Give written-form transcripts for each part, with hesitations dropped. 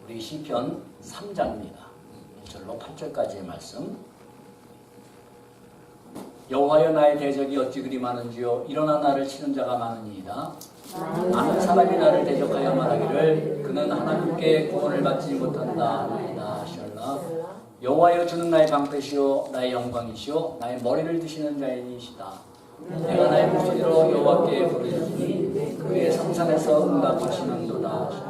우리 시편 3장입니다. 1절로 8절까지의 말씀. 여호와여 나의 대적이 어찌 그리 많은지요 일어나 나를 치는 자가 많으니이다. 많은 사람이 나를 대적하여 말하기를 그는 하나님께 구원을 받지 못한다 하나이다 하시라. 여호와여 주는 나의 방패시오 나의 영광이시오 나의 머리를 드시는 자이시다. 내가 나의 목소리로 여호와께 부르짖으니 그의 성산에서 응답하시는도다 하시라.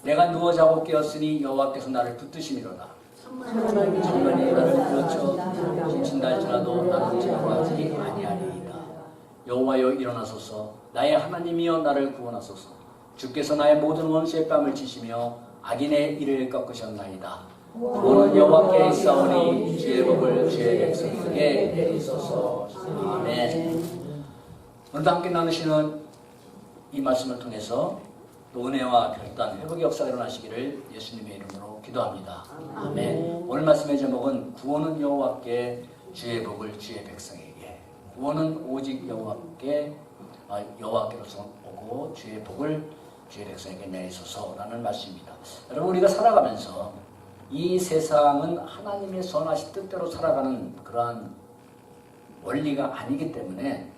내가 누워 자고 깨었으니 여호와께서 나를 붙드심이로다. 천만이 나를 부러쳐 지친다 할지라도 나는 제거하지 아니하리이다. 여호와여 일어나소서 나의 하나님이여 나를 구원하소서. 주께서 나의 모든 원수의 뺨을 치시며 악인의 이를 꺾으셨나이다. 구원은 여호와께 있사오니 주의 복을 주의 백성에게 내리소서. 아멘. 오늘도 함께 나누시는 이 말씀을 통해서 또 은혜와 결단, 회복의 역사가 일어나시기를 예수님의 이름으로 기도합니다. 아멘. 오늘 말씀의 제목은 구원은 여호와께 주의 복을 주의 백성에게. 구원은 오직 여호와께로서 오고 주의 복을 주의 백성에게 내리소서라는 말씀입니다. 여러분 우리가 살아가면서 이 세상은 하나님의 선하신 뜻대로 살아가는 그러한 원리가 아니기 때문에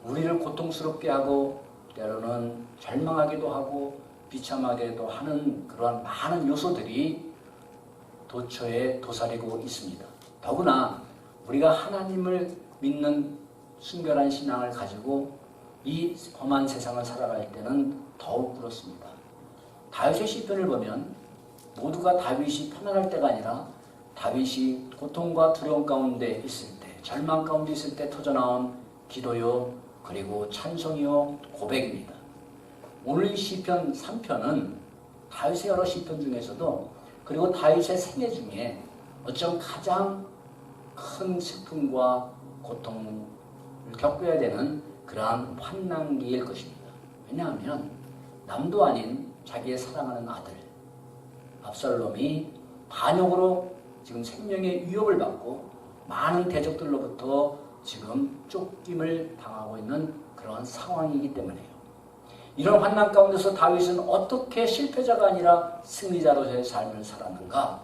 우리를 고통스럽게 하고 때로는 절망하기도 하고 비참하게도 하는 그러한 많은 요소들이 도처에 도사리고 있습니다. 더구나 우리가 하나님을 믿는 순결한 신앙을 가지고 이 험한 세상을 살아갈 때는 더욱 그렇습니다. 다윗의 시편을 보면 모두가 다윗이 편안할 때가 아니라 다윗이 고통과 두려움 가운데 있을 때, 절망 가운데 있을 때 터져나온 기도요, 그리고 찬송이요, 고백입니다. 오늘 시편 3편은 다윗의 여러 시편 중에서도 그리고 다윗의 생애 중에 어쩜 가장 큰 슬픔과 고통을 겪어야 되는 그러한 환난기일 것입니다. 왜냐하면 남도 아닌 자기의 사랑하는 아들 압살롬이 반역으로 지금 생명의 위협을 받고 많은 대적들로부터 지금 쫓김을 당하고 있는 그런 상황이기 때문에요. 이런 환난 가운데서 다윗은 어떻게 실패자가 아니라 승리자로서의 삶을 살았는가?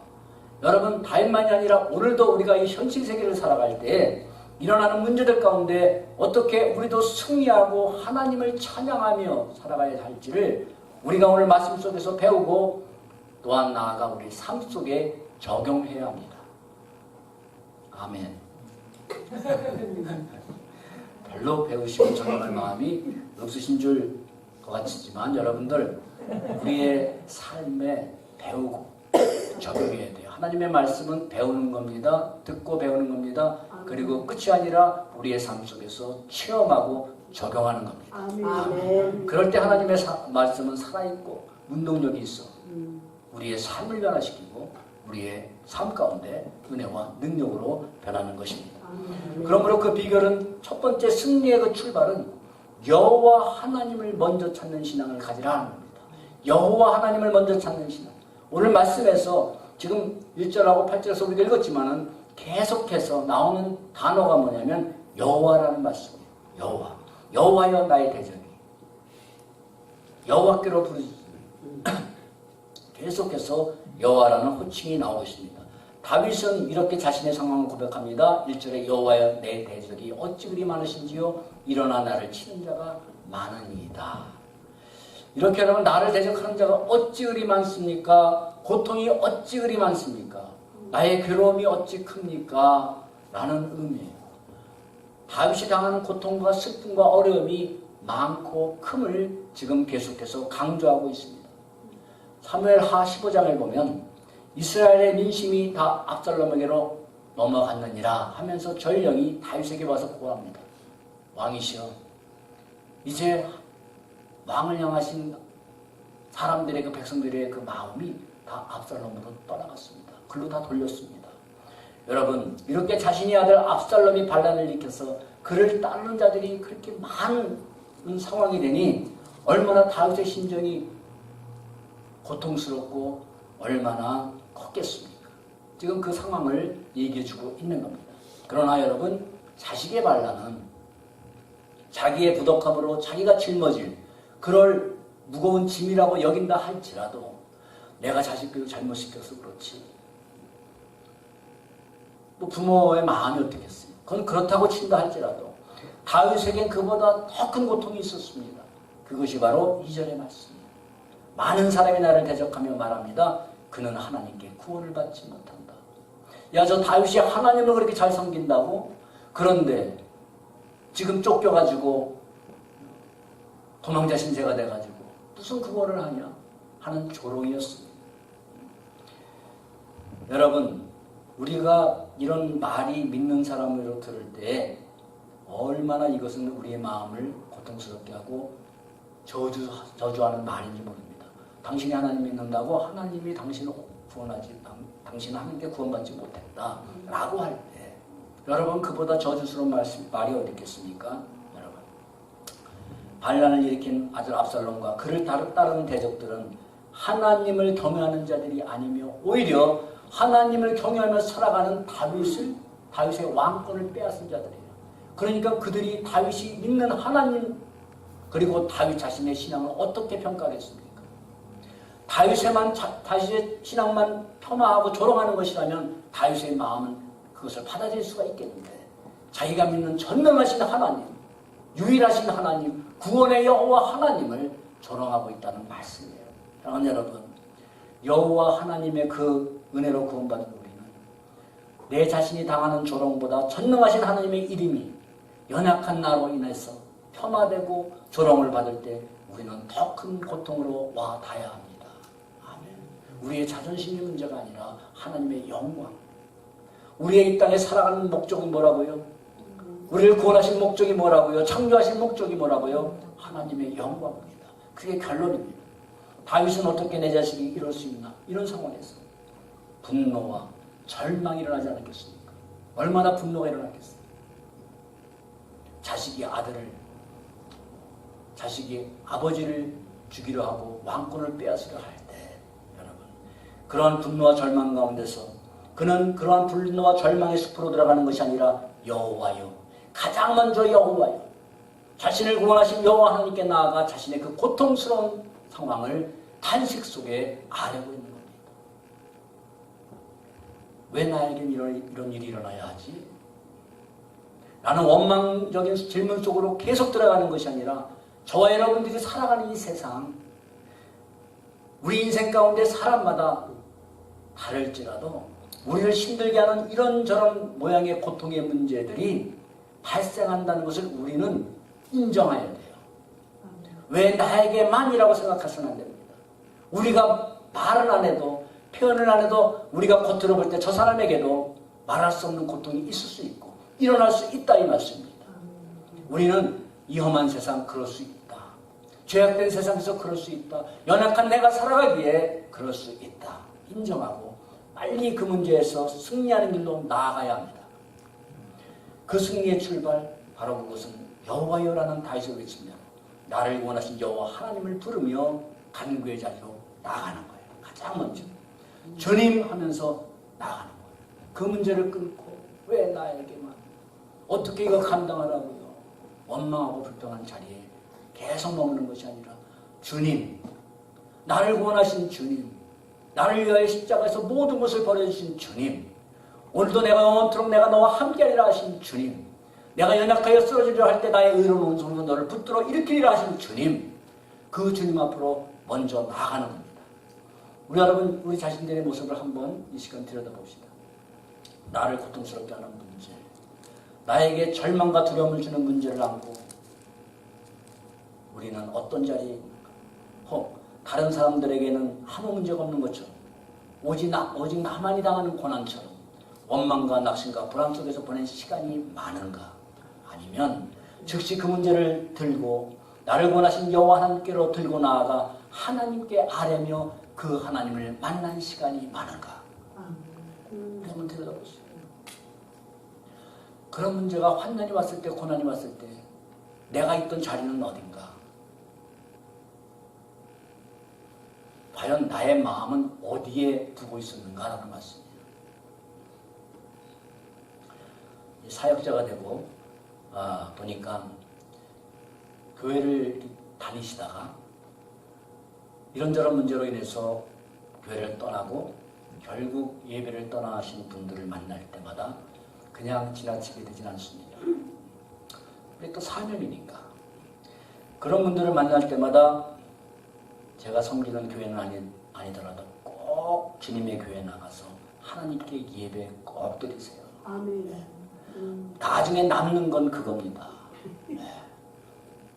여러분 다윗만이 아니라 오늘도 우리가 이 현실 세계를 살아갈 때 일어나는 문제들 가운데 어떻게 우리도 승리하고 하나님을 찬양하며 살아가야 할지를 우리가 오늘 말씀 속에서 배우고 또한 나아가 우리 삶 속에 적용해야 합니다. 아멘. 별로 배우시고 적용할 마음이 없으신 줄 것 같지만 여러분들 우리의 삶에 배우고 적용해야 돼요. 하나님의 말씀은 배우는 겁니다. 듣고 배우는 겁니다. 그리고 끝이 아니라 우리의 삶 속에서 체험하고 적용하는 겁니다. 아멘. 그럴 때 하나님의 말씀은 살아있고 운동력이 있어 우리의 삶을 변화시키고 우리의 삶 가운데 은혜와 능력으로 변하는 것입니다. 그러므로 그 비결은 첫 번째 승리의 그 출발은 여호와 하나님을 먼저 찾는 신앙을 가지라는 겁니다. 여호와 하나님을 먼저 찾는 신앙. 오늘 말씀에서 지금 1절하고 8절에서 우리가 읽었지만은 계속해서 나오는 단어가 뭐냐면 여호와라는 말씀이에요. 여호와. 여호와여 나의 대적이. 여호와께로 부르짖으니 계속해서 여호와라는 호칭이 나오고 있습니다. 다윗은 이렇게 자신의 상황을 고백합니다. 1절에 여호와여 내 대적이 어찌 그리 많으신지요 일어나 나를 치는 자가 많으니이다. 이렇게 하면 나를 대적하는 자가 어찌 그리 많습니까? 고통이 어찌 그리 많습니까? 나의 괴로움이 어찌 큽니까? 라는 의미예요. 다윗이 당하는 고통과 슬픔과 어려움이 많고 큼을 지금 계속해서 강조하고 있습니다. 사무엘하 15장을 보면 이스라엘의 민심이 다 압살롬에게로 넘어갔느니라 하면서 전령이 다윗에게 와서 고합니다. 왕이시여 이제 왕을 향하신 사람들의 그 백성들의 그 마음이 다 압살롬으로 떠나갔습니다. 글로 다 돌렸습니다. 여러분 이렇게 자신의 아들 압살롬이 반란을 일으켜서 그를 따르는 자들이 그렇게 많은 상황이 되니 얼마나 다윗의 심정이 고통스럽고 얼마나 컸겠습니까? 지금 그 상황을 얘기해주고 있는 겁니다. 그러나 여러분 자식의 반란은 자기의 부덕함으로 자기가 짊어질 그럴 무거운 짐이라고 여긴다 할지라도 내가 자식 교육 잘못 시켜서 그렇지. 뭐 부모의 마음이 어떻겠어요? 그건 그렇다고 친다 할지라도 다윗에겐 그보다 더 큰 고통이 있었습니다. 그것이 바로 2절의 말씀입니다. 많은 사람이 나를 대적하며 말합니다. 그는 하나님께 구원을 받지 못한다. 야, 저 다윗이 하나님을 그렇게 잘 섬긴다고? 그런데 지금 쫓겨가지고 도망자 신세가 돼가지고 무슨 구원을 하냐 하는 조롱이었습니다. 여러분, 우리가 이런 말이 믿는 사람으로 들을 때 얼마나 이것은 우리의 마음을 고통스럽게 하고 저주하는 말인지 모릅니다. 당신이 하나님 믿는다고 하나님이 당신을 구원하지, 당신은 하나님께 구원받지 못했다 라고 할 때 여러분, 그보다 저주스러운 말이 어디 있겠습니까? 여러분, 반란을 일으킨 아들 압살롬과 그를 따르는 대적들은 하나님을 경외하는 자들이 아니며 오히려 하나님을 경외하며 살아가는 다윗의 왕권을 빼앗은 자들이에요. 그러니까 그들이 다윗이 믿는 하나님 그리고 다윗 자신의 신앙을 어떻게 평가하겠습니까? 다윗의 신앙만 폄하하고 조롱하는 것이라면 다윗의 마음은 그것을 받아들일 수가 있겠는데 자기가 믿는 전능하신 하나님, 유일하신 하나님, 구원의 여호와 하나님을 조롱하고 있다는 말씀이에요. 사랑하는 여러분, 여호와 하나님의 그 은혜로 구원받은 우리는 내 자신이 당하는 조롱보다 전능하신 하나님의 이름이 연약한 나로 인해서 폄하되고 조롱을 받을 때 우리는 더 큰 고통으로 와 닿아야 합니다. 아멘. 우리의 자존심이 문제가 아니라 하나님의 영광. 우리의 이 땅에 살아가는 목적이 뭐라고요? 우리를 구원하신 목적이 뭐라고요? 창조하신 목적이 뭐라고요? 하나님의 영광입니다. 그게 결론입니다. 다윗은 어떻게 내 자식이 이럴 수 있나? 이런 상황에서 분노와 절망이 일어나지 않았겠습니까? 얼마나 분노가 일어났겠어요? 자식이 아버지를 죽이려 하고 왕권을 빼앗으려 할 때 여러분, 그러한 분노와 절망 가운데서 그는 그러한 분노와 절망의 숲으로 들어가는 것이 아니라 여호와여, 가장 먼저 여호와여, 자신을 구원하신 여호와 하나님께 나아가 자신의 그 고통스러운 상황을 탄식 속에 아뢰고 있는 겁니다. 왜 나에겐 이런 일이 일어나야 하지? 라는 원망적인 질문 속으로 계속 들어가는 것이 아니라 저와 여러분들이 살아가는 이 세상, 우리 인생 가운데 사람마다 다를지라도 우리를 힘들게 하는 이런저런 모양의 고통의 문제들이 발생한다는 것을 우리는 인정해야 돼요. 왜 나에게만이라고 생각해서는 안 됩니다. 우리가 말은 안 해도, 표현을 안 해도 우리가 겉으로 볼 때 저 사람에게도 말할 수 없는 고통이 있을 수 있고 일어날 수 있다 이 말씀입니다. 우리는 이 험한 세상 그럴 수 있다. 죄악된 세상에서 그럴 수 있다. 연약한 내가 살아가기에 그럴 수 있다. 인정하고 빨리 그 문제에서 승리하는 길로 나아가야 합니다. 그 승리의 출발, 바로 그것은 여호와여라는 다윗의 외치며 나를 원하신 여호와 하나님을 부르며 간구의 자리로 나아가는 거예요. 가장 먼저 주님 하면서 나아가는 거예요. 그 문제를 끊고 왜 나에게만, 어떻게 이거 감당하라고요? 원망하고 불평한 자리에 계속 머무는 것이 아니라 주님, 나를 구원하신 주님, 나를 위하여 십자가에서 모든 것을 버려주신 주님, 오늘도 내가 영원토록 내가 너와 함께하리라 하신 주님, 내가 연약하여 쓰러지려 할 때 나의 의로운 온손으로 너를 붙들어 일으키리라 하신 주님, 그 주님 앞으로 먼저 나아가는 겁니다. 우리 여러분, 우리 자신들의 모습을 한번 이 시간 들여다봅시다. 나를 고통스럽게 하는 문제, 나에게 절망과 두려움을 주는 문제를 안고 우리는 어떤 자리인가? 혹 다른 사람들에게는 아무 문제가 없는 것처럼 오직 나만이 당하는 고난처럼 원망과 낙심과 불안 속에서 보낸 시간이 많은가? 아니면 즉시 그 문제를 들고 나를 원하신 여호와 하나님께로 들고 나아가 하나님께 아뢰며 그 하나님을 만난 시간이 많은가? 한번 들여다보세요. 그런 문제가 환난이 왔을 때, 고난이 왔을 때 내가 있던 자리는 어딘가? 과연 나의 마음은 어디에 두고 있었는가라는 말씀이에요. 사역자가 되고 보니까 교회를 다니시다가 이런저런 문제로 인해서 교회를 떠나고 결국 예배를 떠나신 분들을 만날 때마다 그냥 지나치게 되진 않습니다. 우리 또 사명이니까. 그런 분들을 만날 때마다 제가 섬기는 교회는 아니더라도 꼭 주님의 교회에 나가서 하나님께 예배 꼭 드리세요. 아멘. 나중에 남는 건 그겁니다. 네.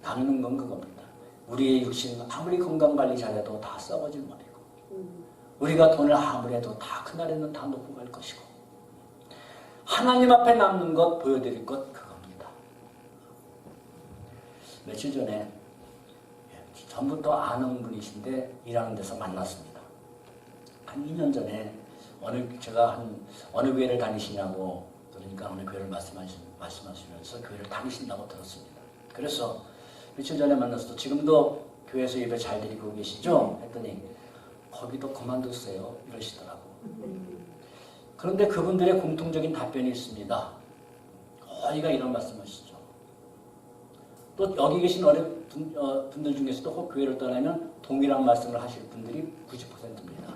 남는 건 그겁니다. 우리의 육신 아무리 건강관리 잘해도 다 썩어질 머리고 우리가 돈을 아무리 해도 다 그날에는 다 놓고 갈 것이고 하나님 앞에 남는 것 보여드릴 것 그겁니다. 며칠 전에 전부터 아는 분이신데 일하는 데서 만났습니다. 한 2년 전에 제가 어느 교회를 다니시냐고 그러니까 어느 교회를 말씀하시면서 교회를 다니신다고 들었습니다. 그래서 며칠 전에 만나서 지금도 교회에서 예배 잘 드리고 계시죠? 했더니 거기도 그만뒀어요 이러시더라고. 그런데 그분들의 공통적인 답변이 있습니다. 거의가 이런 말씀하시죠. 또 여기 계신 분들 중에서도 혹 교회를 떠나면 동일한 말씀을 하실 분들이 90%입니다.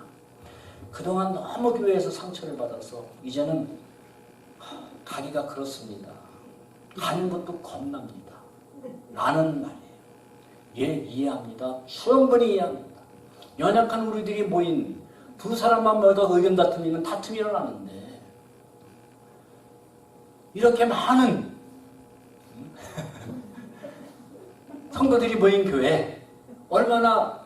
그동안 너무 교회에서 상처를 받아서 이제는 가기가 그렇습니다. 가는 것도 겁납니다. 라는 말이에요. 예, 이해합니다. 충분히 이해합니다. 연약한 우리들이 모인 두 사람만 모여도 의견 다툼이면 다툼이 일어나는데 이렇게 많은 성도들이 모인 교회 얼마나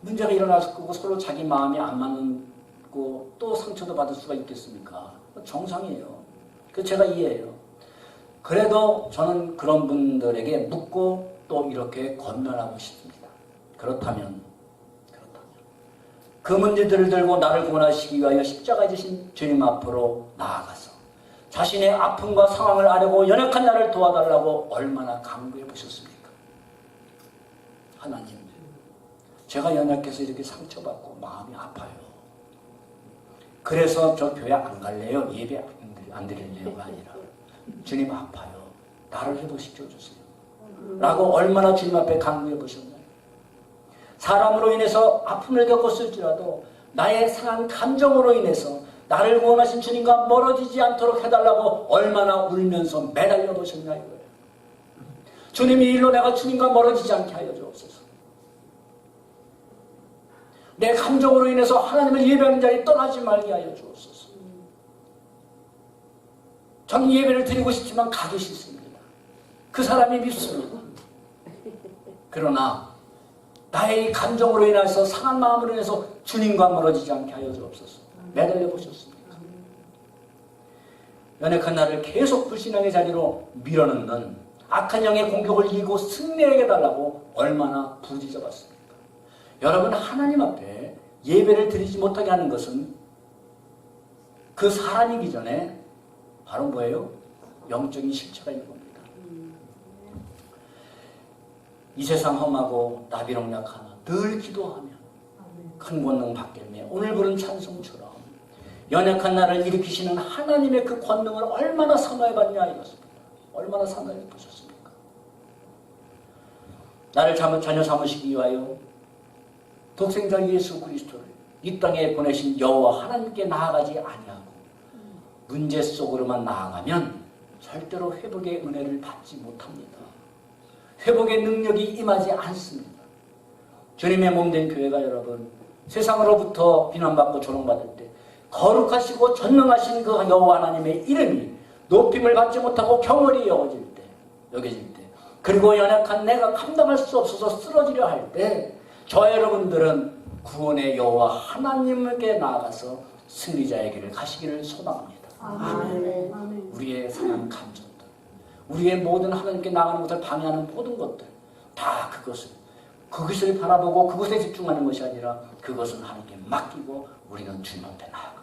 문제가 일어났을 거고 서로 자기 마음이 안 맞고 또 상처도 받을 수가 있겠습니까? 정상이에요. 그래서 제가 이해해요. 그래도 저는 그런 분들에게 묻고 또 이렇게 권면하고 싶습니다. 그렇다면 그 문제들을 들고 나를 구원하시기 위하여 십자가에 지신 주님 앞으로 나아가서 자신의 아픔과 상황을 아려고 연약한 나를 도와달라고 얼마나 강구해 보셨습니까? 하나님, 제가 연약해서 이렇게 상처받고 마음이 아파요. 그래서 저 교회 안 갈래요. 예배 안 드릴래요가 아니라 주님 아파요. 나를 회복시켜 주세요. 라고 얼마나 주님 앞에 강구해 보셨나요? 사람으로 인해서 아픔을 겪었을지라도 나의 상한 감정으로 인해서 나를 구원하신 주님과 멀어지지 않도록 해달라고 얼마나 울면서 매달려 보셨냐 이거예요. 주님 이 일로 내가 주님과 멀어지지 않게 하여 주옵소서. 내 감정으로 인해서 하나님을 예배하는 자리 떠나지 말게 하여 주옵소서. 저는 예배를 드리고 싶지만 가기 싫습니다. 그 사람이 밉습니다. 그러나 나의 감정으로 인해서 상한 마음으로 인해서 주님과 멀어지지 않게 하여 주옵소서. 매달려 보셨습니까? 연약한 나를 계속 불신앙의 자리로 밀어넣는 악한 영의 공격을 이기고 승리하게 달라고 얼마나 부지잡았습니까? 여러분, 하나님 앞에 예배를 드리지 못하게 하는 것은 그 사람이기 전에 바로 뭐예요? 영적인 실체가 있는 겁니다. 이 세상 험하고 나비롱약하나 늘 기도하면 큰 권능 받겠네. 오늘 부른 찬송처럼 연약한 나를 일으키시는 하나님의 그 권능을 얼마나 사모해봤냐 이것입니다. 얼마나 상당히 보셨습니까? 나를 자녀 삼으시기 위하여 독생자 예수 그리스도를 이 땅에 보내신 여호와 하나님께 나아가지 아니하고 문제 속으로만 나아가면 절대로 회복의 은혜를 받지 못합니다. 회복의 능력이 임하지 않습니다. 주님의 몸된 교회가 여러분 세상으로부터 비난받고 조롱받을 때 거룩하시고 전능하신 그 여호와 하나님의 이름이 높임을 받지 못하고 경홀히 여겨질 때 그리고 연약한 내가 감당할 수 없어서 쓰러지려 할 때 저 여러분들은 구원의 여호와 하나님에게 나아가서 승리자의 길을 가시기를 소망합니다. 아멘. 우리의 상한 감정들, 우리의 모든 하나님께 나가는 것을 방해하는 모든 것들 다 그것을 바라보고 그것에 집중하는 것이 아니라 그것은 하나님께 맡기고 우리는 주님 앞에 나아가.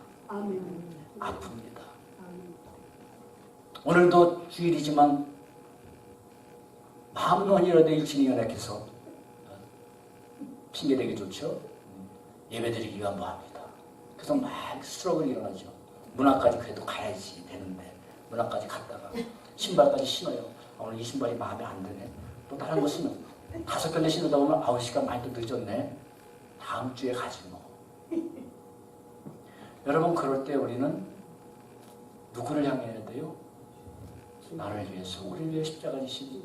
아픕니다. 오늘도 주일이지만 마음만이라도 일진이 연약해서 핑계대기 좋죠. 예배드리기가 뭐합니다. 그래서 막 스트로크가 일어나죠. 문 앞까지 그래도 가야지 되는데 문 앞까지 갔다가 신발까지 신어요. 오늘 이 신발이 마음에 안 드네. 또 다른 거 신어. 5켤레 신으다 보면 9시간 많이 또 늦었네. 다음 주에 가지 뭐. 여러분 그럴 때 우리는 누구를 향해야 돼요? 나를 위해서 우리를 위해 십자가 지신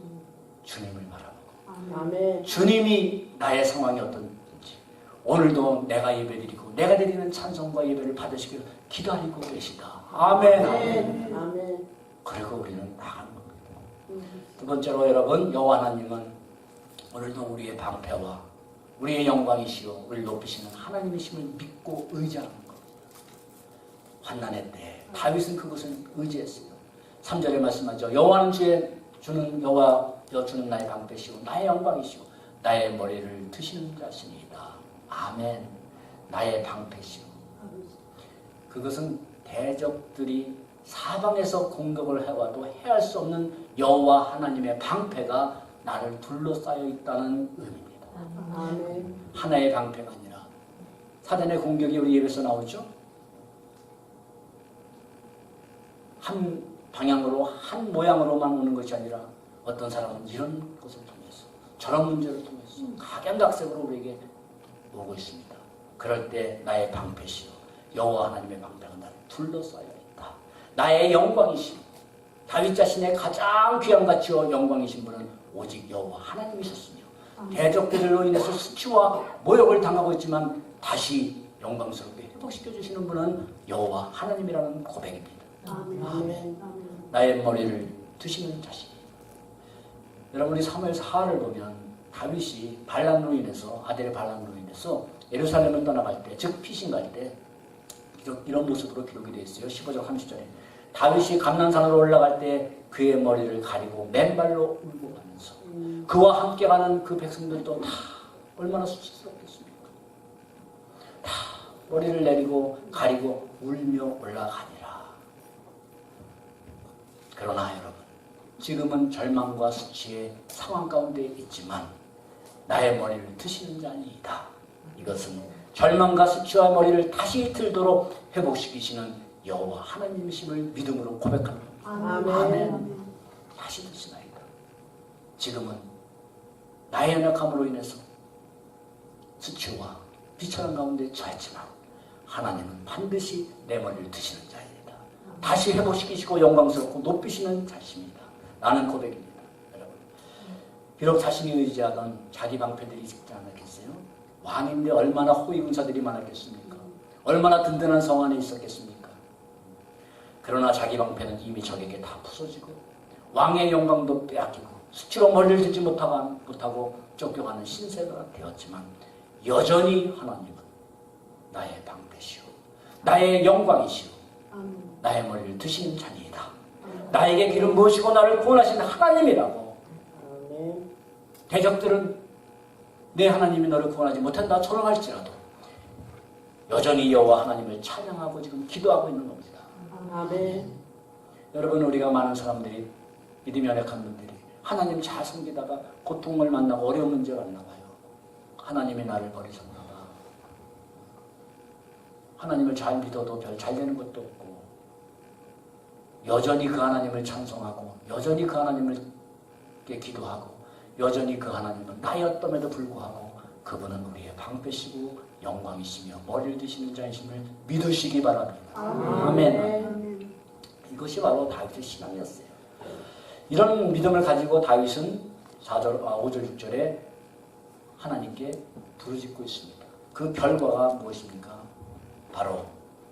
주님을 바라보고 아멘. 주님이 나의 상황이 어떤지 오늘도 내가 예배드리고 내가 드리는 찬송과 예배를 받으시기를 기다리고 계시다. 아멘. 아멘. 아멘. 그리고 우리는 나가는 겁니다. 두 번째로 여러분 여호와 하나님은 오늘도 우리의 방패와 우리의 영광이시오 우리를 높이시는 하나님이심을 믿고 의지하는 겁니다. 환난의 때 다윗은 그것을 의지했어요. 3절에 말씀하죠. 여호와는 주는 주는 나의 방패시오 나의 영광이시오 나의 머리를 드시는 자신이다. 아멘. 나의 방패시오. 그것은 대적들이 사방에서 공격을 해와도 해할 수 없는 여호와 하나님의 방패가 나를 둘러싸여 있다는 의미입니다. 아멘. 하나의 방패가 아니라 사단의 공격이 우리 예배에서 나오죠. 한 방향으로 한 모양으로만 오는 것이 아니라 어떤 사람은 이런 것을 통해서 저런 문제를 통해서 각양각색으로 우리에게 오고 있습니다. 그럴 때 나의 방패시오 여호와 하나님의 방패가 나를 둘러싸여 있다. 나의 영광이시오. 다윗 자신의 가장 귀한 가치와 영광이신 분은 오직 여호와 하나님이셨으며 대적들로 인해서 수치와 모욕을 당하고 있지만 다시 영광스럽게 회복시켜 주시는 분은 여호와 하나님이라는 고백입니다. 아멘. 나의 머리를 드시는 자신. 여러분이 사무엘서 하를 보면 다윗이 반란으로 인해서 아델의 반란으로 인해서 예루살렘을 떠나갈 때, 즉 피신 갈 때 이런 모습으로 기록이 되어 있어요. 15절 30절에 다윗이 감난산으로 올라갈 때 그의 머리를 가리고 맨발로 울고 가면서 그와 함께 가는 그 백성들도 다 얼마나 수치스럽겠습니까? 다 머리를 내리고 가리고 울며 올라가니라. 그러나 여러분 지금은 절망과 수치의 상황 가운데 있지만 나의 머리를 드시는 자니이다. 이것은 절망과 수치와 머리를 다시 들도록 회복시키시는 여호와 하나님이심을 믿음으로 고백합니다. 아멘. 다시 드시나이다. 지금은 나의 연약함으로 인해서 수치와 비천한 가운데 처했지만 하나님은 반드시 내 머리를 드시는 자이다. 다시 회복시키시고 영광스럽고 높이시는 자신입니다. 라는 고백입니다. 여러분 비록 자신이 의지하던 자기 방패들이 있지 않았겠어요? 왕인데 얼마나 호위군사들이 많았겠습니까? 얼마나 든든한 성 안에 있었겠습니까? 그러나 자기 방패는 이미 적에게 다 부서지고 왕의 영광도 빼앗기고 수치로 머리를 들지 못하고 쫓겨가는 신세가 되었지만 여전히 하나님은 나의 방패시오 나의 영광이시오 나의 머리를 드시는 자니이다. 나에게 기름 부으시고 나를 구원하신 하나님이라고. 대적들은 내 하나님이 너를 구원하지 못한다 초롱할지라도 여전히 여호와 하나님을 찬양하고 지금 기도하고 있는 겁니다. 아멘. 여러분 우리가 많은 사람들이 믿음이 연약한 분들이 하나님 잘 섬기다가 고통을 만나고 어려운 문제가 만나봐요. 하나님이 나를 버리셨나 봐. 하나님을 잘 믿어도 별 잘 되는 것도 없고 여전히 그 하나님을 찬송하고 여전히 그 하나님께 기도하고 여전히 그 하나님은 나였음에도 불구하고 그분은 우리의 방패시고 영광이시며 머리를 드시는 자이심을 믿으시기 바랍니다. 아멘. 이것이 바로 다윗의 신앙이었어요. 이런 믿음을 가지고 다윗은 5절 6절에 하나님께 부르짖고 있습니다. 그 결과가 무엇입니까? 바로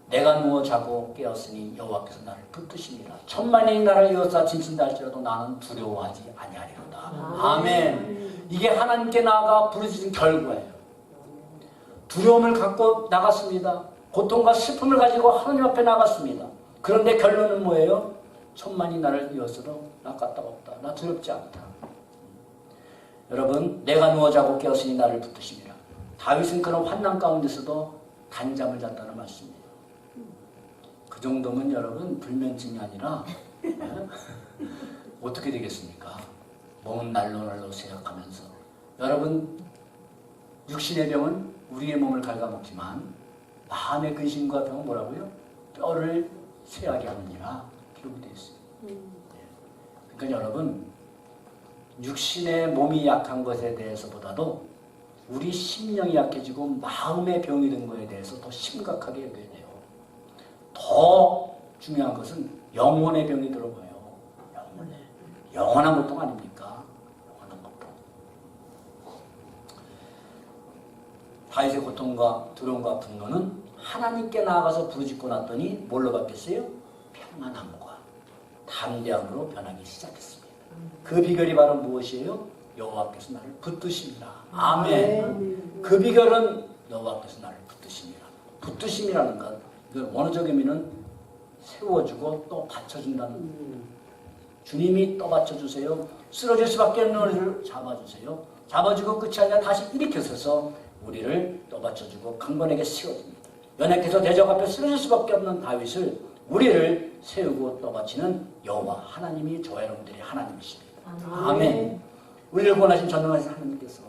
내가 누워 자고 깨었으니 여호와께서 나를 붙드시니라. 천만이 나를 이어서 진친다 할지라도 나는 두려워하지 아니하리로다. 아멘. 이게 하나님께 나아가 부르짖은 결과예요. 두려움을 갖고 나갔습니다. 고통과 슬픔을 가지고 하나님 앞에 나갔습니다. 그런데 결론은 뭐예요? 천만이 나를 이어서도 나 까딱없다. 나 두렵지 않다. 여러분 내가 누워 자고 깨었으니 나를 붙드시니라. 다윗은 그런 환난 가운데서도 단잠을 잤다는 말씀이에요. 그 정도면 여러분 불면증이 아니라 어떻게 되겠습니까? 몸은 날로 생각하면서 여러분 육신의 병은 우리의 몸을 갉아먹지만 마음의 근심과 병은 뭐라고요? 뼈를 쇠하게 하느니라 기록이 되어 있어요. 그러니까 여러분 육신의 몸이 약한 것에 대해서보다도 우리 심령이 약해지고 마음의 병이 든 거에 대해서 더 심각하게 여겨야 돼요. 더 중요한 것은 영혼의 병이 들어봐요. 영원한 고통 아닙니까? 영원한 고통. 다윗의 고통과 두려움과 분노는 하나님께 나아가서 부르짖고 났더니 뭘로 바뀌었어요? 평안함과 담대함으로 변하기 시작했습니다. 그 비결이 바로 무엇이에요? 여호와께서 나를 붙드십니다. 아멘. 그 비결은 여호와께서 나를 붙드십니다. 붙드심이라는 것, 이걸 원어적 의미는 세워주고 또 받쳐준다는. 주님이 또 받쳐주세요. 쓰러질 수밖에 없는 우리를 잡아주세요. 잡아주고 끝이 아니라 다시 일으켜서서 우리를 또 받쳐주고 강건하게 세워줍니다. 연약해서 대적 앞에 쓰러질 수밖에 없는 다윗을 우리를 세우고 또 바치는 여호와 하나님이 저와 여러분들이 하나님이십니다. 아멘. 우리를 구원하신 전능하신 하나님께서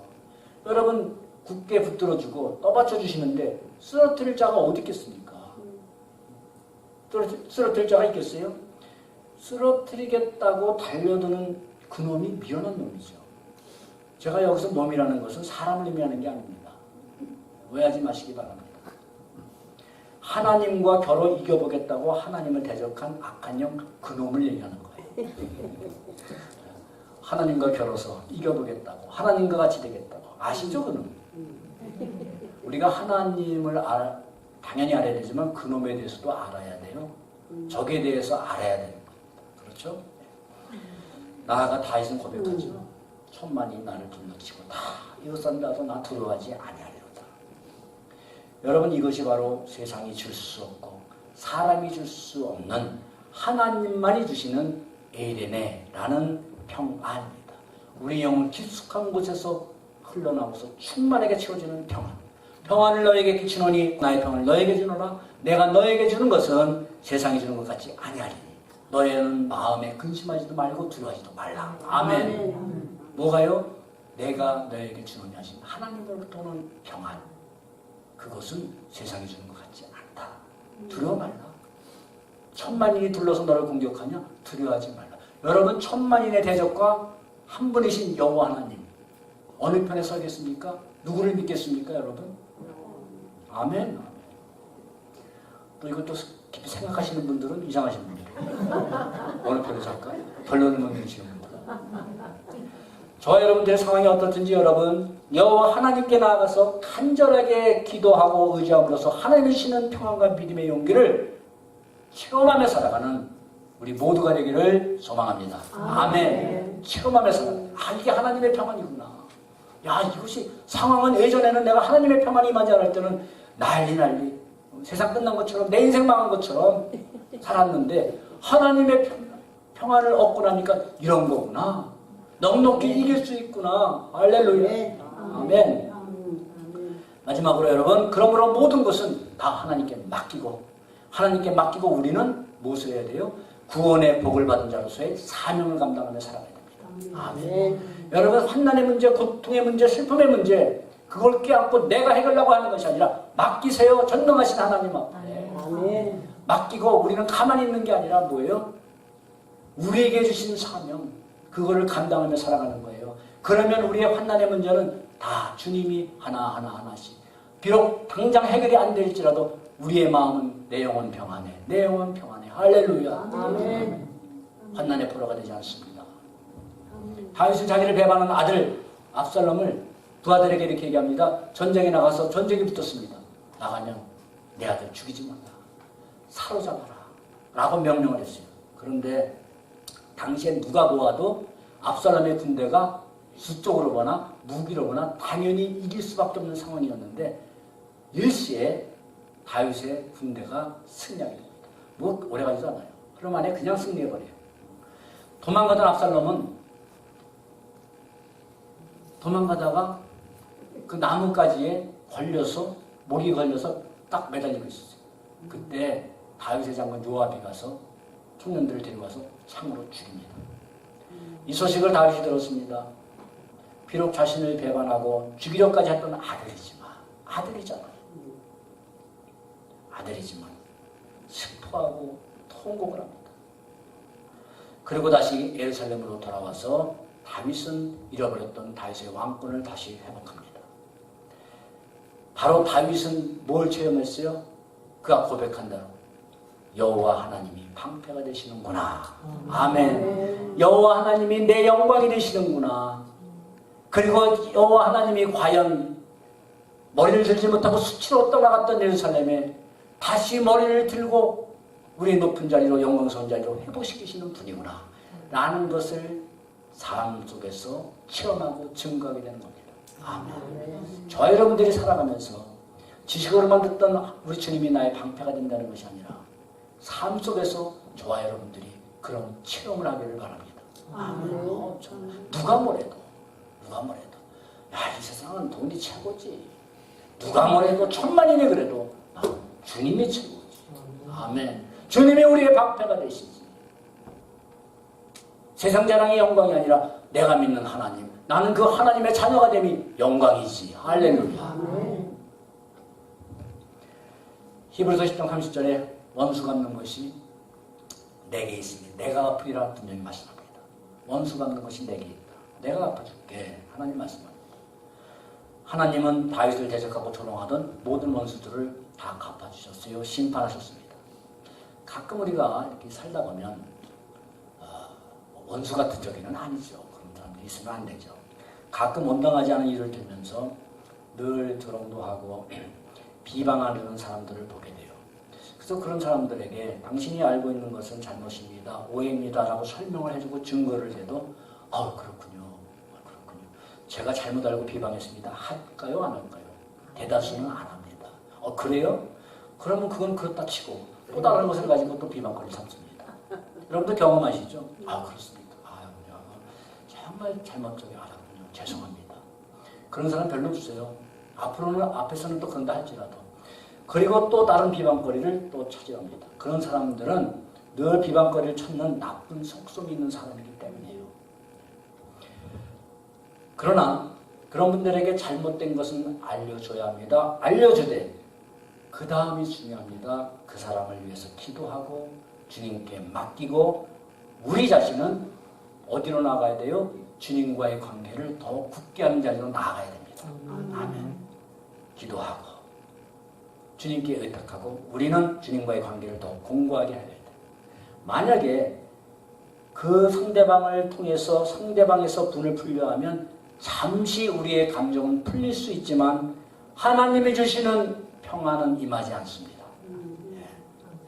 여러분 굳게 붙들어주고 떠받쳐 주시는데 쓰러뜨릴 자가 어디 있겠습니까? 쓰러뜨릴 자가 있겠어요? 쓰러뜨리겠다고 달려드는 그놈이 미련한 놈이죠. 제가 여기서 놈이라는 것은 사람을 의미하는 게 아닙니다. 오해하지 마시기 바랍니다. 하나님과 겨뤄 이겨보겠다고 하나님을 대적한 악한 영 그놈을 얘기하는 거예요. 하나님과 겨뤄서 이겨보겠다고 하나님과 같이 되겠다고 아시죠 그놈? 우리가 하나님을 당연히 알아야 되지만 그놈에 대해서도 알아야 돼요. 적에 대해서 알아야 되는 겁니다. 그렇죠? 나아가 다윗은 고백하죠. 천만이 나를 둘러치고 다 이것한다도 나 두려워하지 아니하리로다. 여러분 이것이 바로 세상이 줄 수 없고 사람이 줄 수 없는 하나님만이 주시는 에이레네라는 평안입니다. 우리 영은 깊숙한 곳에서 흘러나오서 충만하게 채워지는 평안. 평안을 너에게 끼치노니 나의 평안을 너에게 주노라. 내가 너에게 주는 것은 세상이 주는 것 같지 아니하리니 너희는 마음에 근심하지도 말고 두려워하지도 말라. 아멘. 뭐가요? 내가 너에게 주노니 하신 하나님으로부터 오는 평안. 그것은 세상이 주는 것 같지 않다. 두려워 말라. 천만인이 둘러서 너를 공격하냐? 두려워하지 말라. 여러분 천만인의 대적과 한 분이신 여호와 하나님 어느 편에 서겠습니까? 누구를 믿겠습니까 여러분? 아멘. 또 이것도 깊이 생각하시는 분들은 이상하신 분들이에요. 어느 편에 설까? 결론을 못 내리시는 분들. 저와 여러분들의 상황이 어떻든지 여러분 여호와 하나님께 나아가서 간절하게 기도하고 의지함으로써 하나님이 주시는 평안과 믿음의 용기를 체험하며 살아가는 우리 모두가 되기를 소망합니다. 아멘. 체험하며 살아가는 이게 하나님의 평안이구나. 야 이것이 상황은 예전에는 내가 하나님의 평안이 임하지 않을 때는 난리 세상 끝난 것처럼 내 인생 망한 것처럼 살았는데 하나님의 평안을 얻고 나니까 이런 거구나. 넉넉히 이길 수 있구나. 할렐루야. 아멘. 마지막으로 여러분 그러므로 모든 것은 다 하나님께 맡기고 하나님께 맡기고 우리는 무엇을 해야 돼요? 구원의 복을 받은 자로서의 사명을 감당하며 살아가야 됩니다. 아멘. 여러분 환난의 문제, 고통의 문제, 슬픔의 문제 그걸 껴안고 내가 해결하려고 하는 것이 아니라 맡기세요. 전능하신 하나님 앞에. 아멘. 맡기고 우리는 가만히 있는 게 아니라 뭐예요? 우리에게 주신 사명 그거를 감당하며 살아가는 거예요. 그러면 우리의 환난의 문제는 다 주님이 하나씩 비록 당장 해결이 안 될지라도 우리의 마음은 내 영혼 평안해. 내 영혼 평안해. 할렐루야. 아멘. 환난의 포로가 되지 않습니다. 다윗은 자기를 배반하는 아들 압살롬을 두 아들에게 이렇게 얘기합니다. 전쟁에 나가서 전쟁이 붙었습니다. 나가면 내 아들 죽이지 마라. 사로잡아라. 라고 명령을 했어요. 그런데 당시에 누가 보아도 압살롬의 군대가 수적으로 보나 무기로 보나 당연히 이길 수밖에 없는 상황이었는데 일시에 다윗의 군대가 승리하게 됩니다. 뭐 오래가지도 않아요. 그럼 안에 그냥 승리해버려요. 도망가던 압살롬은 도망가다가 그 나뭇가지에 걸려서 목이 걸려서 딱 매달리고 있었어요. 그때 다윗의 장군 요압이 가서 청년들을 데려와서 창으로 죽입니다. 이 소식을 다윗이 들었습니다. 비록 자신을 배반하고 죽이려까지 했던 아들이지만 슬퍼하고 통곡을 합니다. 그리고 다시 예루살렘으로 돌아와서 다윗은 잃어버렸던 다윗의 왕권을 다시 회복합니다. 바로 다윗은 뭘 체험했어요? 그가 고백한 대로 여호와 하나님이 방패가 되시는구나. 아멘. 여호와 하나님이 내 영광이 되시는구나. 그리고 여호와 하나님이 과연 머리를 들지 못하고 수치로 떠나갔던 예루살렘에 다시 머리를 들고 우리 높은 자리로 영광스러운 자리로 회복시키시는 분이구나 라는 것을 삶 속에서 체험하고 증거하게 되는 겁니다. 아멘. 저와 여러분들이 살아가면서 지식으로만 듣던 우리 주님이 나의 방패가 된다는 것이 아니라 삶 속에서 저와 여러분들이 그런 체험을 하기를 바랍니다. 아멘. 누가 뭐래도 야, 이 세상은 돈이 최고지. 누가 뭐래도 천만이네 그래도 주님이 최고지. 아멘. 주님이 우리의 방패가 되시지. 세상 자랑이 영광이 아니라 내가 믿는 하나님, 나는 그 하나님의 자녀가 됨이 영광이지. 할렐루야. 아멘. 히브리서 10장 30절에 원수 갚는 것이 내게 있으니 내가 갚으리라 분명히 말씀합니다. 원수 갚는 것이 내게 있다. 내가 갚아줄게. 하나님 말씀합니다. 하나님은 다윗을 대적하고 조롱하던 모든 원수들을 다 갚아주셨어요. 심판하셨습니다. 가끔 우리가 이렇게 살다 보면 원수 같은 적에는 아니죠. 그런 사람들이 있으면 안 되죠. 가끔 온당하지 않은 일을 들면서 늘 조롱도 하고 비방하는 사람들을 보게 돼요. 그래서 그런 사람들에게 당신이 알고 있는 것은 잘못입니다. 오해입니다. 라고 설명을 해주고 증거를 해도 그렇군요. 제가 잘못 알고 비방했습니다. 할까요? 안 할까요? 대다수는 안 합니다. 그래요? 그러면 그건 그렇다 치고 또 다른 것을 가지고 또 비방거리 삼습니다. 여러분도 경험하시죠? 그렇습니까? 정말 잘못적이 알았군요. 죄송합니다. 그런 사람 별로 없어요. 앞에서는 또 그런다 할지라도. 그리고 또 다른 비방거리를 또 차지합니다. 그런 사람들은 늘 비방거리를 찾는 나쁜 속성이 있는 사람이기 때문이에요. 그러나 그런 분들에게 잘못된 것은 알려줘야 합니다. 알려주되 그 다음이 중요합니다. 그 사람을 위해서 기도하고 주님께 맡기고 우리 자신은 어디로 나가야 돼요? 주님과의 관계를 더 굳게 하는 자리로 나아가야 됩니다. 아멘. 기도하고 주님께 의탁하고 우리는 주님과의 관계를 더 공고하게 해야 됩니다. 만약에 그 상대방을 통해서 상대방에서 분을 풀려 하면 잠시 우리의 감정은 풀릴 수 있지만 하나님이 주시는 평안은 임하지 않습니다.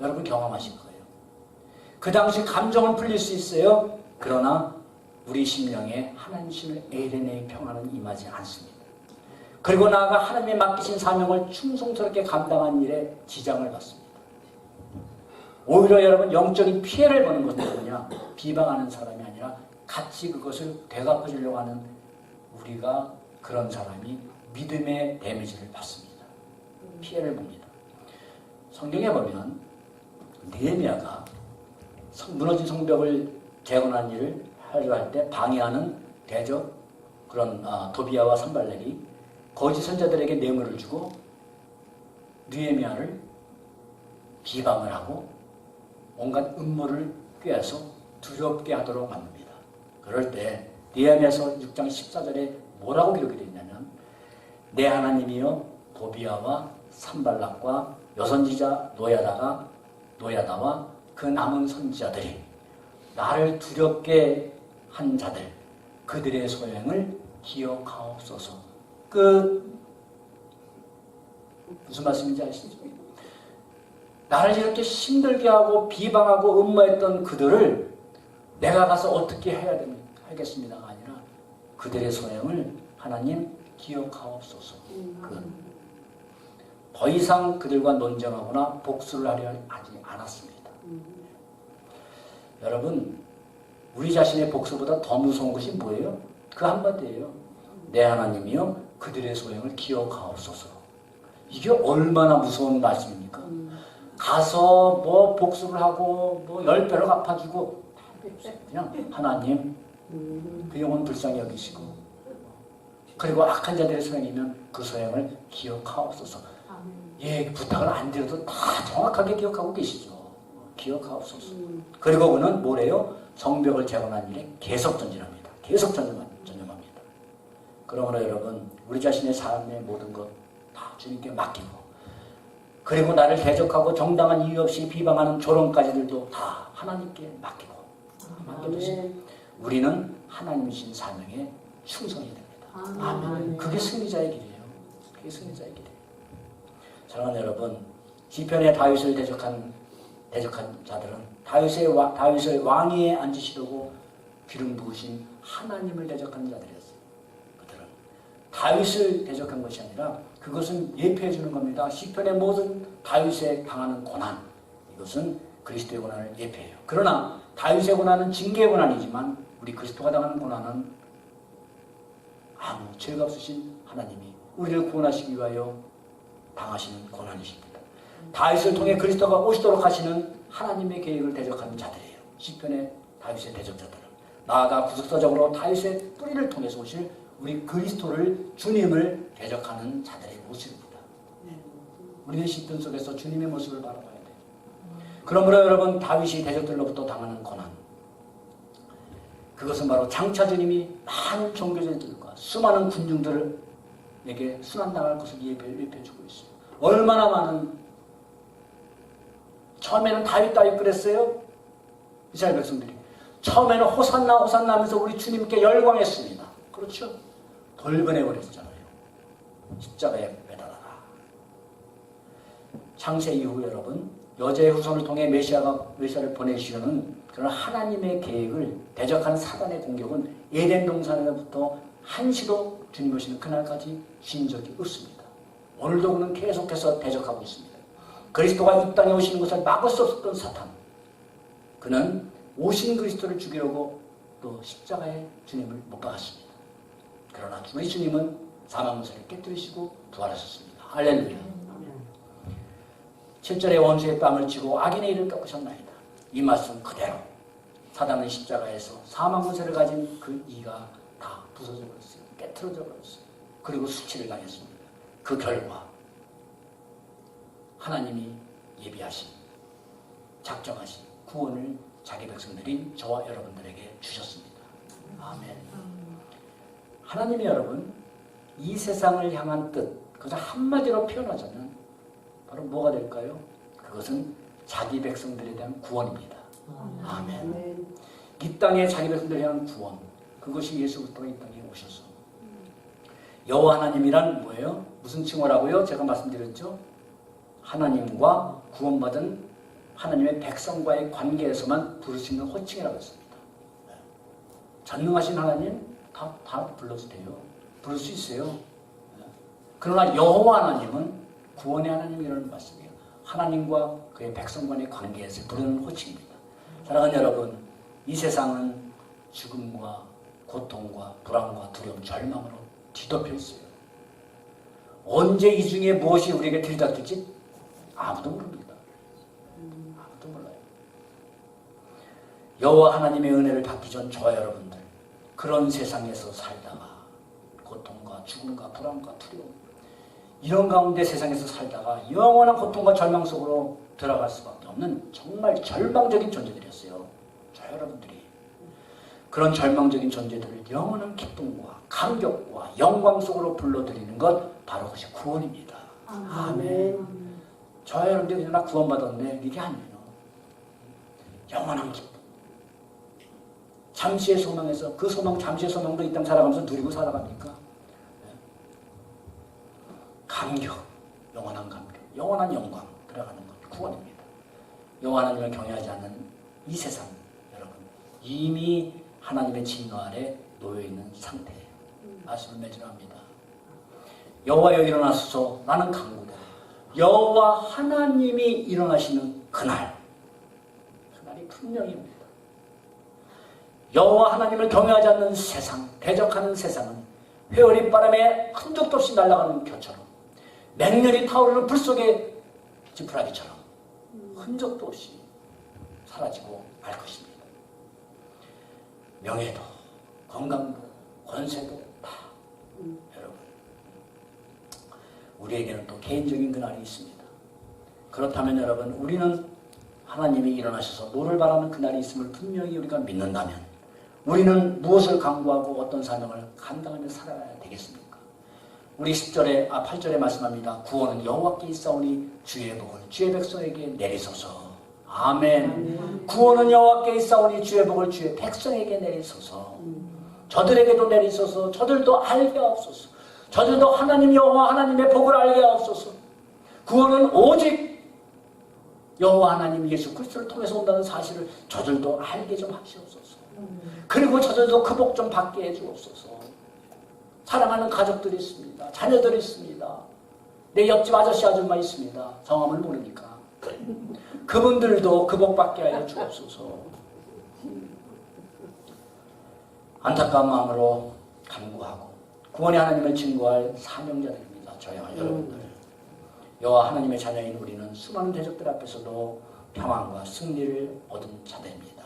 여러분 경험하실 거예요. 그 당시 감정은 풀릴 수 있어요. 그러나 우리 심령에 하나님의 에덴의 평안은 임하지 않습니다. 그리고 나아가 하나님이 맡기신 사명을 충성스럽게 감당한 일에 지장을 받습니다. 오히려 여러분 영적인 피해를 보는 것은 뭐냐? 비방하는 사람이 아니라 같이 그것을 되갚아주려고 하는 우리가 그런 사람이 믿음의 데미지를 받습니다. 피해를 봅니다. 성경에 보면 느헤미야가 무너진 성벽을 재건한 일을 하려 할 때 방해하는 대적 그런 도비아와 산발렉이 거짓 선자들에게 뇌물을 주고 느헤미야를 비방을 하고 온갖 음모를 꾀해서 두렵게 하도록 만듭니다. 그럴 때 느헤미야서 6장 14절에 뭐라고 기록이 되어 있냐면 내 하나님이여 도비아와 산발락과 여선지자 노야다와 그 남은 선지자들이 나를 두렵게 한 자들 그들의 소행을 기억하옵소서. 무슨 말씀인지 아시죠? 나를 이렇게 힘들게 하고 비방하고 음모했던 그들을 내가 가서 어떻게 하겠습니다가 아니라 그들의 소행을 하나님 기억하옵소서. 더 이상 그들과 논쟁하거나 복수를 하려 하지 않았습니다. 여러분, 우리 자신의 복수보다 더 무서운 것이 뭐예요? 그 한마디예요. 내 하나님이여 그들의 소행을 기억하옵소서. 이게 얼마나 무서운 말씀입니까? 가서 뭐 복수를 하고 뭐 10배로 갚아주고 그냥 하나님 그 영혼 불쌍히 여기시고 그리고 악한 자들의 소행이면 그 소행을 기억하옵소서. 예, 부탁을 안 드려도 다 정확하게 기억하고 계시죠. 기억하옵소서. 그리고 그는 뭐래요? 성벽을 재건한 일에 계속 전진합니다. 계속 전념합니다. 그러므로 여러분 우리 자신의 삶의 모든 것 다 주님께 맡기고, 그리고 나를 대적하고 정당한 이유 없이 비방하는 조롱까지들도 다 하나님께 맡기고 맡겨두세요. 우리는 하나님이신 사명에 충성해야 됩니다. 아멘. 그게 승리자의 길이에요. 그게 승리자의 길이에요. 사랑하는 여러분, 시편의 다윗을 대적한 자들은 다윗을 왕위에 앉으시려고 기름 부으신 하나님을 대적하는 자들이었어요. 그들은 다윗을 대적한 것이 아니라 그것은 예표해 주는 겁니다. 시편의 모든 다윗에 당하는 고난, 이것은 그리스도의 고난을 예표해요. 그러나 다윗의 고난은 징계의 고난이지만 우리 그리스도가 당하는 고난은 아무 죄가 없으신 하나님이 우리를 구원하시기 위하여 당하시는 고난이십니다. 다윗을 통해 그리스도가 오시도록 하시는 하나님의 계획을 대적하는 자들이에요. 시편의 다윗의 대적자들은 나아가 구속사적으로 다윗의 뿌리를 통해서 오실 우리 그리스도를, 주님을 대적하는 자들의 모습입니다. 우리는 시편 속에서 주님의 모습을 바라봐야 돼요. 그러므로 여러분, 다윗이 대적들로부터 당하는 고난, 그것은 바로 장차 주님이 많은 종교자들과 수많은 군중들에게 순환당할 것을 예표해주고 있어요. 얼마나 많은, 처음에는 다윗 그랬어요. 이스라엘 백성들이 처음에는 호산나 호산나 하면서 우리 주님께 열광했습니다. 그렇죠? 돌변해버렸잖아요. 십자가에 매달아라. 창세 이후 여러분, 여자의 후손을 통해 메시아를 보내시려는 그런 하나님의 계획을 대적하는 사단의 공격은 에덴 동산에부터 한시도 주님 오시는 그날까지 쉰 적이 없습니다. 오늘도 그는 계속해서 대적하고 있습니다. 그리스도가 이 땅에 오시는 것을 막을 수 없었던 사탄, 그는 오신 그리스도를 죽이려고 또 십자가에 주님을 못 박았습니다. 그러나 우리 주님은 사망문서를 깨뜨리시고 부활하셨습니다. 할렐루야. 7절에 원수의 뺨을 쥐고 악인의 일을 꺾으셨나이다. 이 말씀 그대로 사단은 십자가에서 사망문서를 가진 그 이가 다 부서져 버렸어요. 깨트려져 버렸어요. 그리고 수치를 당했습니다. 그 결과 하나님이 예비하신, 작정하신 구원을 자기 백성들인 저와 여러분들에게 주셨습니다. 아멘. 하나님이 여러분, 이 세상을 향한 뜻, 그것을 한마디로 표현하자면 바로 뭐가 될까요? 그것은 자기 백성들에 대한 구원입니다. 아멘. 이 땅에 자기 백성들에 대한 구원, 그것이 예수부터 이 땅에 오셔서 여호와 하나님이란 뭐예요? 무슨 칭호라고요? 제가 말씀드렸죠? 하나님과 구원받은 하나님의 백성과의 관계에서만 부를 수 있는 호칭이라고 했습니다. 전능하신 하나님 다 불러도 돼요. 부를 수 있어요. 그러나 여호와 하나님은 구원의 하나님이라는 말씀이에요. 하나님과 그의 백성 간의 관계에서 부르는 호칭입니다. 사랑하는 여러분, 이 세상은 죽음과 고통과 불안과 두려움, 절망으로 뒤덮여 있어요. 언제 이 중에 무엇이 우리에게 들이닥칠지 아무도 모릅니다. 아무도 몰라요. 여호와 하나님의 은혜를 받기 전 저와 여러분들, 그런 세상에서 살다가 고통과 죽음과 불안과 두려움, 이런 가운데 세상에서 살다가 영원한 고통과 절망 속으로 들어갈 수밖에 없는 정말 절망적인 존재들이었어요. 저 여러분들이. 그런 절망적인 존재들을 영원한 기쁨과 감격과 영광 속으로 불러들이는 것, 바로 그것이 구원입니다. 아멘. 저 여러분들이 나 구원받았네, 이게 아니에요. 영원한 기쁨. 잠시의 소망에서, 그 소망, 잠시의 소망도 이 땅 살아가면서 누리고 살아갑니까? 감격, 영원한 감격, 영원한 영광 들어가는 것, 구원입니다. 여호와 하나님을 경외하지 않는 이 세상, 여러분, 이미 하나님의 진노 아래 놓여있는 상태예요. 말씀을 매진합니다. 여호와여 일어나소서, 나는 강구다. 여호와 하나님이 일어나시는 그날이 분명입니다. 여호와 하나님을 경외하지 않는 세상, 대적하는 세상은 회오리 바람에 흔적도 없이 날아가는 겨처럼, 맹렬히 타오르는 불 속의 지푸라기처럼 흔적도 없이 사라지고 말 것입니다. 명예도, 건강도, 권세도 다, 여러분, 우리에게는 또 개인적인 그날이 있습니다. 그렇다면 여러분, 우리는 하나님이 일어나셔서 뭐를 바라는 그날이 있음을 분명히 우리가 믿는다면 우리는 무엇을 강구하고 어떤 사명을 감당하며 살아가야 되겠습니까? 우리 8절에 말씀합니다. 구원은 여호와께 있사오니 주의 복을 주의 백성에게 내리소서. 아멘. 구원은 여호와께 있사오니 주의 복을 주의 백성에게 내리소서. 저들에게도 내리소서. 저들도 알게 하옵소서. 저들도 하나님 여호와 하나님의 복을 알게 하옵소서. 구원은 오직 여호와 하나님 예수 그리스도를 통해서 온다는 사실을 저들도 알게 좀 하시옵소서. 그리고 저들도 그 복 좀 받게 해주옵소서. 사랑하는 가족들이 있습니다. 자녀들이 있습니다. 내 옆집 아저씨 아줌마 있습니다. 성함을 모르니까. 그분들도 그 복 받게 하여 주옵소서. 안타까운 마음으로 간구하고 구원의 하나님을 증거할 사명자들입니다. 저희와 여러분들. 여호와 하나님의 자녀인 우리는 수많은 대적들 앞에서도 평안과 승리를 얻은 자들입니다.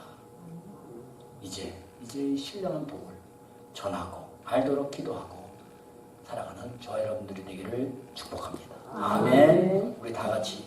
이제 신령한 복을 전하고 알도록 기도하고 살아가는 저와 여러분들이 되기를 축복합니다. 아멘. 우리 다 같이